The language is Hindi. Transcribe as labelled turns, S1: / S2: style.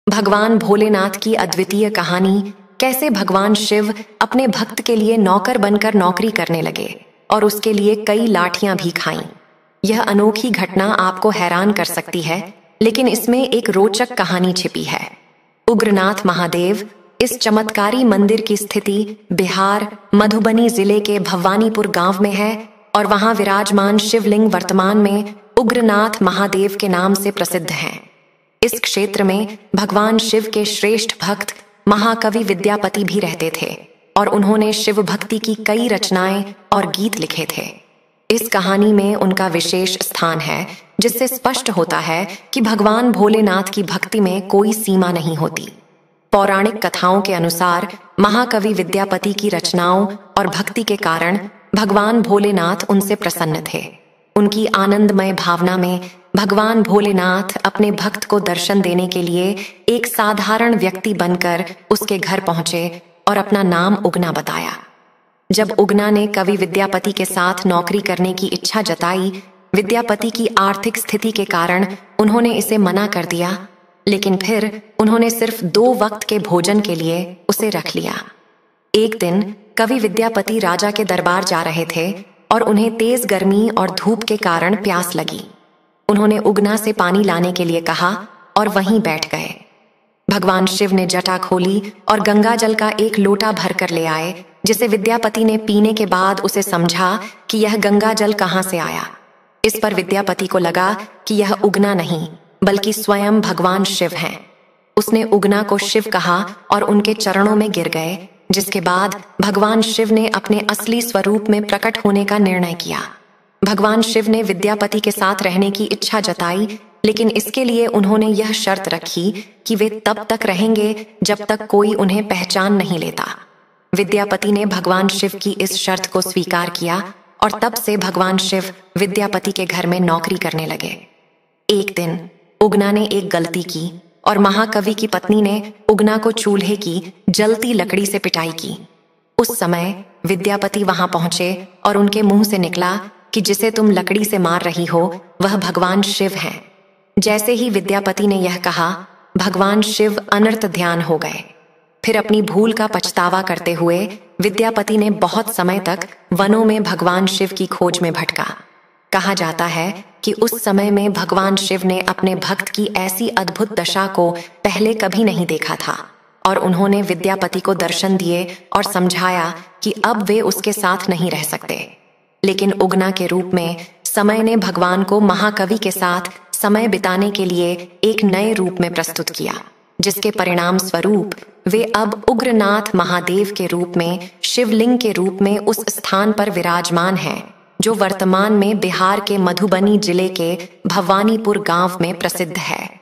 S1: भगवान भोलेनाथ की अद्वितीय कहानी, कैसे भगवान शिव अपने भक्त के लिए नौकर बनकर नौकरी करने लगे और उसके लिए कई लाठियां भी खाईं। यह अनोखी घटना आपको हैरान कर सकती है, लेकिन इसमें एक रोचक कहानी छिपी है। उग्रनाथ महादेव, इस चमत्कारी मंदिर की स्थिति बिहार मधुबनी जिले के भवानीपुर गांव में है और वहां विराजमान शिवलिंग वर्तमान में उग्रनाथ महादेव के नाम से प्रसिद्ध हैं। इस क्षेत्र में भगवान शिव के श्रेष्ठ भक्त महाकवि विद्यापति भी रहते थे और उन्होंने शिव भक्ति की कई रचनाएं और गीत लिखे थे। इस कहानी में उनका विशेष स्थान है, जिससे स्पष्ट होता है कि भगवान भोलेनाथ की भक्ति में कोई सीमा नहीं होती। पौराणिक कथाओं के अनुसार महाकवि विद्यापति की रचनाओं और भक्ति के कारण भगवान भोलेनाथ उनसे प्रसन्न थे। उनकी आनंदमय भावना में भगवान भोलेनाथ अपने भक्त को दर्शन देने के लिए एक साधारण व्यक्ति बनकर उसके घर पहुंचे और अपना नाम उगना बताया। जब उगना ने कवि विद्यापति के साथ नौकरी करने की इच्छा जताई, विद्यापति की आर्थिक स्थिति के कारण उन्होंने इसे मना कर दिया, लेकिन फिर उन्होंने सिर्फ 2 वक्त के भोजन के लिए उसे रख लिया। एक दिन कवि विद्यापति राजा के दरबार जा रहे थे और उन्हें तेज गर्मी और धूप के कारण प्यास लगी। उन्होंने उगना से पानी लाने के लिए कहा और वहीं बैठ गए। भगवान शिव ने जटा खोली और गंगा जल का एक लोटा भरकर ले आए, जिसे विद्यापति ने पीने के बाद उसे समझा कि यह गंगा जल कहाँ से आया। इस पर विद्यापति को लगा कि यह उगना नहीं बल्कि स्वयं भगवान शिव हैं। उसने उगना को शिव कहा और उनके चरणों में गिर गए, जिसके बाद भगवान शिव ने अपने असली स्वरूप में प्रकट होने का निर्णय किया। भगवान शिव ने विद्यापति के साथ रहने की इच्छा जताई, लेकिन इसके लिए उन्होंने यह शर्त रखी कि वे तब तक रहेंगे जब तक कोई उन्हें पहचान नहीं लेता। विद्यापति ने भगवान शिव की इस शर्त को स्वीकार किया और तब से भगवान शिव विद्यापति के घर में नौकरी करने लगे। एक दिन उगना ने एक गलती की और महाकवि की पत्नी ने उगना को चूल्हे की जलती लकड़ी से पिटाई की। उस समय विद्यापति वहां पहुंचे और उनके मुंह से निकला कि जिसे तुम लकड़ी से मार रही हो वह भगवान शिव हैं। जैसे ही विद्यापति ने यह कहा, भगवान शिव अनर्थ ध्यान हो गए। फिर अपनी भूल का पछतावा करते हुए विद्यापति ने बहुत समय तक वनों में भगवान शिव की खोज में भटका। कहा जाता है कि उस समय में भगवान शिव ने अपने भक्त की ऐसी अद्भुत दशा को पहले कभी नहीं देखा था और उन्होंने विद्यापति को दर्शन दिए और समझाया कि अब वे उसके साथ नहीं रह सकते। लेकिन उगना के रूप में समय ने भगवान को महाकवि के साथ समय बिताने के लिए एक नए रूप में प्रस्तुत किया, जिसके परिणाम स्वरूप वे अब उग्रनाथ महादेव के रूप में शिवलिंग के रूप में उस स्थान पर विराजमान हैं, जो वर्तमान में बिहार के मधुबनी जिले के भवानीपुर गांव में प्रसिद्ध है।